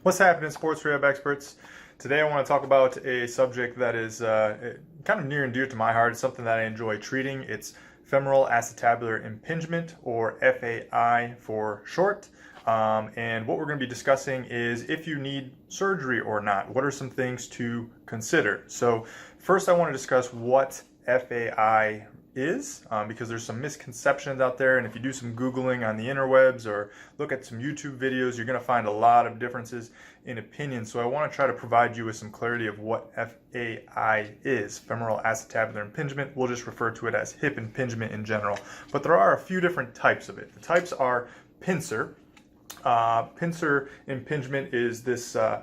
What's happening, sports rehab experts? Today I want to talk about a subject that is kind of near and dear to my heart. It's something that I enjoy treating. It's femoral acetabular impingement, or FAI for short. And what we're going to be discussing is if you need surgery or not. What are some things to consider? So first I want to discuss what FAI is, because there's some misconceptions out there, and if you do some Googling on the interwebs or look at some YouTube videos, you're going to find a lot of differences in opinion. So I want to try to provide you with some clarity of what FAI is, femoral acetabular impingement. We'll just refer to it as hip impingement in general, but there are a few different types of it. The types are pincer. Pincer impingement is this the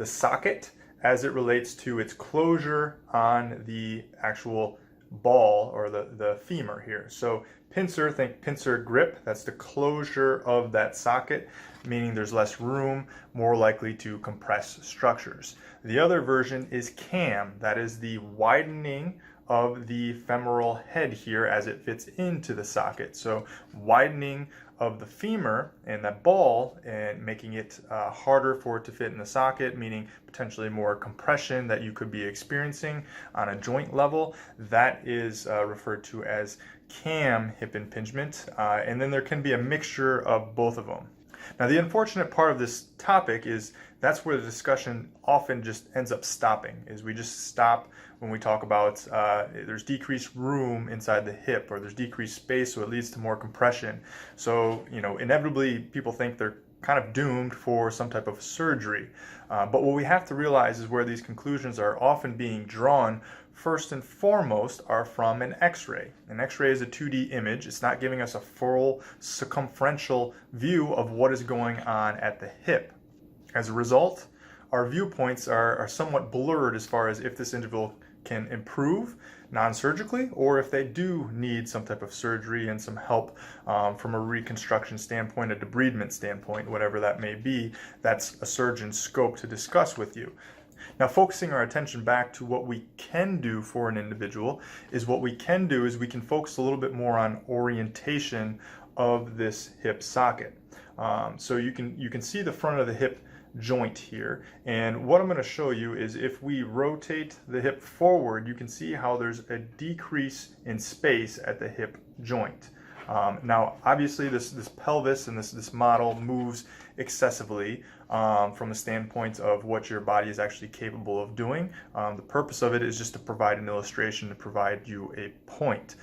socket as it relates to its closure on the actual ball or the femur here. So pincer, think pincer grip, that's the closure of that socket, meaning there's less room, more likely to compress structures. The other version is cam, that is the widening of the femoral head here as it fits into the socket. So widening of the femur and that ball and making it harder for it to fit in the socket, meaning potentially more compression that you could be experiencing on a joint level. That is referred to as cam hip impingement, and then there can be a mixture of both of them. Now, the unfortunate part of this topic is that's where the discussion often just ends up stopping, is we just stop when we talk about there's decreased room inside the hip, or there's decreased space, so it leads to more compression. So, inevitably people think they're kind of doomed for some type of surgery. But what we have to realize is where these conclusions are often being drawn, first and foremost, are from an x-ray. An x-ray is a 2D image. It's not giving us a full circumferential view of what is going on at the hip. As a result, our viewpoints are somewhat blurred as far as if this individual can improve non-surgically, or if they do need some type of surgery and some help from a reconstruction standpoint, a debridement standpoint, whatever that may be. That's a surgeon's scope to discuss with you. Now, focusing our attention back to what we can do for an individual is we can focus a little bit more on orientation of this hip socket. So you can see the front of the hip joint here, and what I'm going to show you is if we rotate the hip forward, you can see how there's a decrease in space at the hip joint. Now, obviously, this pelvis and this model moves excessively from a standpoint of what your body is actually capable of doing. The purpose of it is just to provide an illustration, to provide you a point.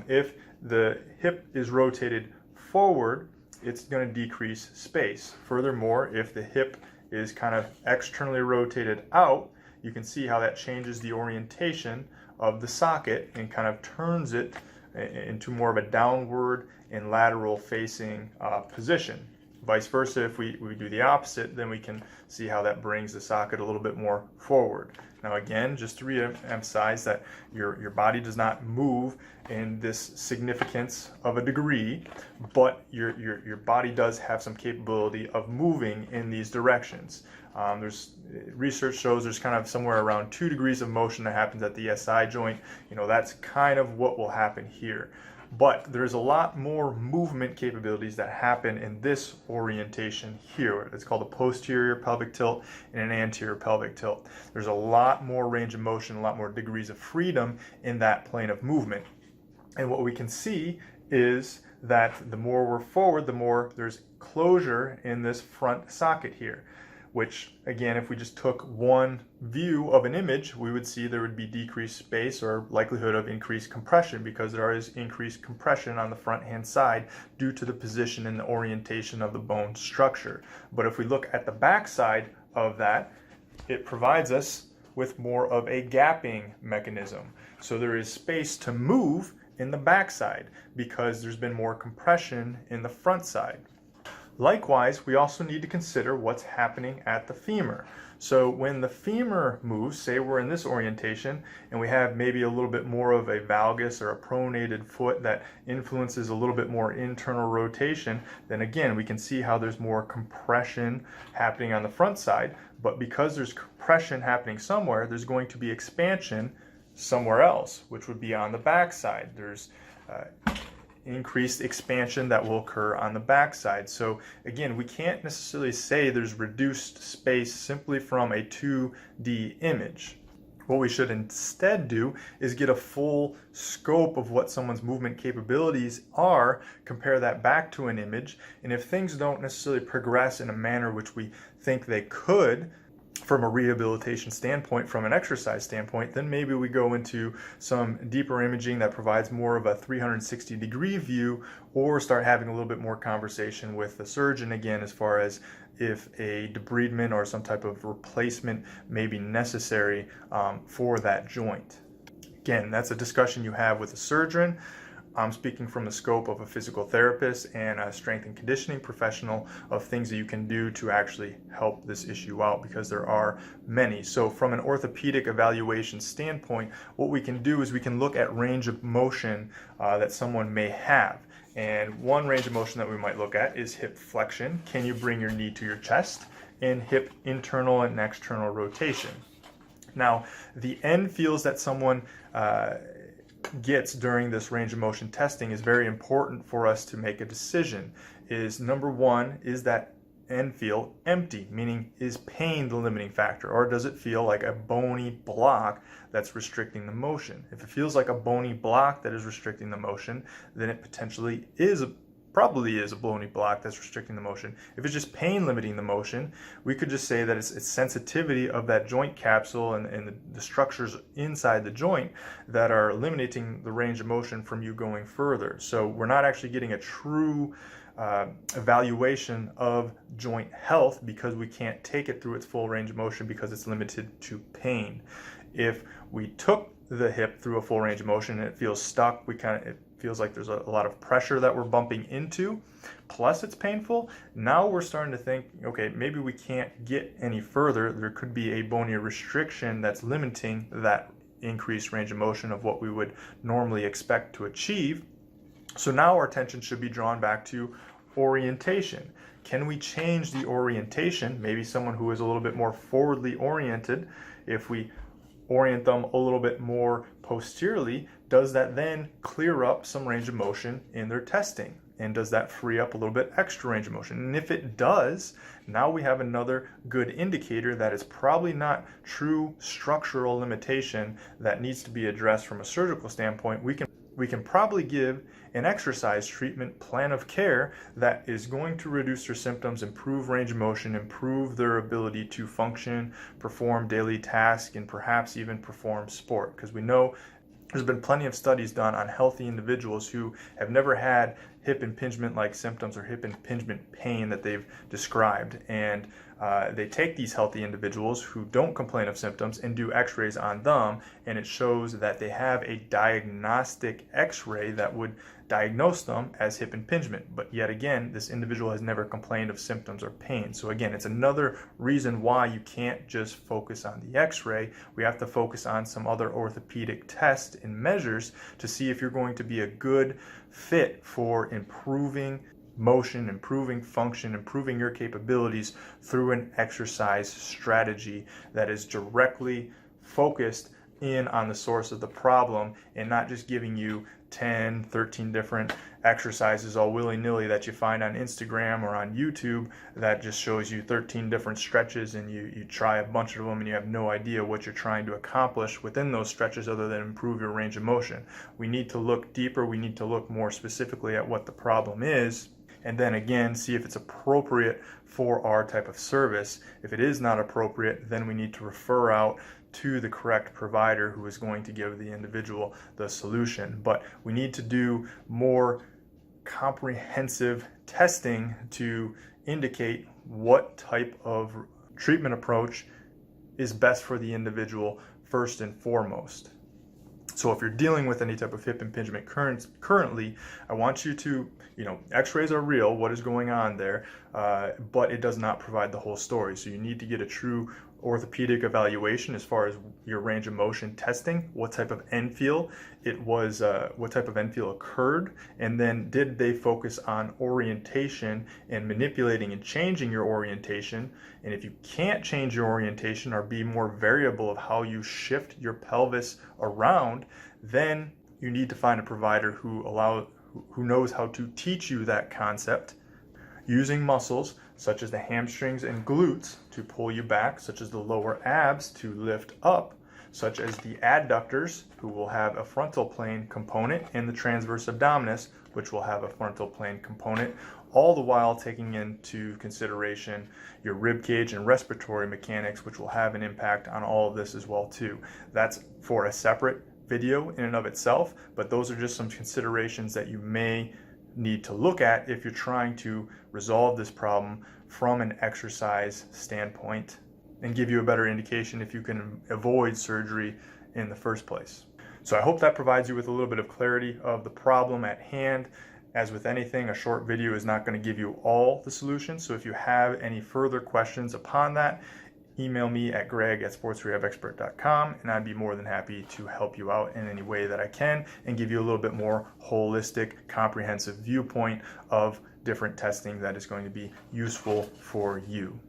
If the hip is rotated forward, it's going to decrease space. Furthermore, if the hip is kind of externally rotated out, you can see how that changes the orientation of the socket and kind of turns it into more of a downward and lateral facing position. Vice versa, if we do the opposite, then we can see how that brings the socket a little bit more forward. Now again, just to re-emphasize that your body does not move in this significance of a degree, but your body does have some capability of moving in these directions. Research shows there's kind of somewhere around 2 degrees of motion that happens at the SI joint. That's kind of what will happen here. But there's a lot more movement capabilities that happen in this orientation here. It's called a posterior pelvic tilt and an anterior pelvic tilt. There's a lot more range of motion, a lot more degrees of freedom in that plane of movement. And what we can see is that the more we're forward, the more there's closure in this front socket here, which again, if we just took one view of an image, we would see there would be decreased space or likelihood of increased compression, because there is increased compression on the front hand side due to the position and the orientation of the bone structure. But if we look at the back side of that, it provides us with more of a gapping mechanism. So there is space to move in the back side because there's been more compression in the front side. Likewise, we also need to consider what's happening at the femur. So when the femur moves, say we're in this orientation and we have maybe a little bit more of a valgus or a pronated foot that influences a little bit more internal rotation, then again, we can see how there's more compression happening on the front side. But because there's compression happening somewhere, there's going to be expansion somewhere else, which would be on the back side. There's increased expansion that will occur on the backside. So again, we can't necessarily say there's reduced space simply from a 2D image. What we should instead do is get a full scope of what someone's movement capabilities are, compare that back to an image, and if things don't necessarily progress in a manner which we think they could, from a rehabilitation standpoint, from an exercise standpoint, then maybe we go into some deeper imaging that provides more of a 360-degree view, or start having a little bit more conversation with the surgeon again as far as if a debridement or some type of replacement may be necessary for that joint. Again, that's a discussion you have with a surgeon. I'm speaking from the scope of a physical therapist and a strength and conditioning professional of things that you can do to actually help this issue out, because there are many. So from an orthopedic evaluation standpoint, what we can do is we can look at range of motion that someone may have. And one range of motion that we might look at is hip flexion. Can you bring your knee to your chest? And hip internal and external rotation. Now, the end feels that someone gets during this range of motion testing is very important for us to make a decision. Is number one, is that end feel empty, meaning is pain the limiting factor, or does it feel like a bony block that's restricting the motion? If it feels like a bony block that is restricting the motion, then it potentially probably is a bony block that's restricting the motion. If it's just pain limiting the motion, we could just say that it's sensitivity of that joint capsule and the structures inside the joint that are limiting the range of motion from you going further. So we're not actually getting a true evaluation of joint health, because we can't take it through its full range of motion because it's limited to pain. If we took the hip through a full range of motion and it feels stuck, it feels like there's a lot of pressure that we're bumping into, plus it's painful, now we're starting to think, okay, maybe we can't get any further. There could be a bony restriction that's limiting that increased range of motion of what we would normally expect to achieve. So now our attention should be drawn back to orientation. Can we change the orientation? Maybe someone who is a little bit more forwardly oriented, if we orient them a little bit more posteriorly, does that then clear up some range of motion in their testing? And does that free up a little bit extra range of motion? And if it does, now we have another good indicator that is probably not true structural limitation that needs to be addressed from a surgical standpoint. We can probably give an exercise treatment plan of care that is going to reduce their symptoms, improve range of motion, improve their ability to function, perform daily tasks, and perhaps even perform sport. Because we know there's been plenty of studies done on healthy individuals who have never had hip impingement-like symptoms or hip impingement pain that they've described. And they take these healthy individuals who don't complain of symptoms and do x-rays on them, and it shows that they have a diagnostic x-ray that would diagnose them as hip impingement. But yet again, this individual has never complained of symptoms or pain. So again, it's another reason why you can't just focus on the x-ray. We have to focus on some other orthopedic tests and measures to see if you're going to be a good fit for improving motion, improving function, improving your capabilities through an exercise strategy that is directly focused in on the source of the problem, and not just giving you 10, 13 different exercises all willy-nilly that you find on Instagram or on YouTube that just shows you 13 different stretches, and you try a bunch of them and you have no idea what you're trying to accomplish within those stretches other than improve your range of motion. We need to look deeper. We need to look more specifically at what the problem is, and then again see if it's appropriate for our type of service. If it is not appropriate, then we need to refer out to the correct provider who is going to give the individual the solution. But we need to do more comprehensive testing to indicate what type of treatment approach is best for the individual first and foremost. So if you're dealing with any type of hip impingement currently, I want you to, x-rays are real, what is going on there, but it does not provide the whole story. So you need to get a true orthopedic evaluation as far as your range of motion testing, what type of end feel it was, what type of end feel occurred, and then did they focus on orientation and manipulating and changing your orientation. And if you can't change your orientation or be more variable of how you shift your pelvis around, then you need to find a provider who who knows how to teach you that concept, using muscles such as the hamstrings and glutes to pull you back, such as the lower abs to lift up, such as the adductors, who will have a frontal plane component, and the transverse abdominis, which will have a frontal plane component, all the while taking into consideration your rib cage and respiratory mechanics, which will have an impact on all of this as well too. That's for a separate video in and of itself, but those are just some considerations that you may need to look at if you're trying to resolve this problem from an exercise standpoint, and give you a better indication if you can avoid surgery in the first place. So I hope that provides you with a little bit of clarity of the problem at hand. As with anything, a short video is not going to give you all the solutions. So if you have any further questions upon that, email me at greg@sportsrehabexpert.com, and I'd be more than happy to help you out in any way that I can and give you a little bit more holistic, comprehensive viewpoint of different testing that is going to be useful for you.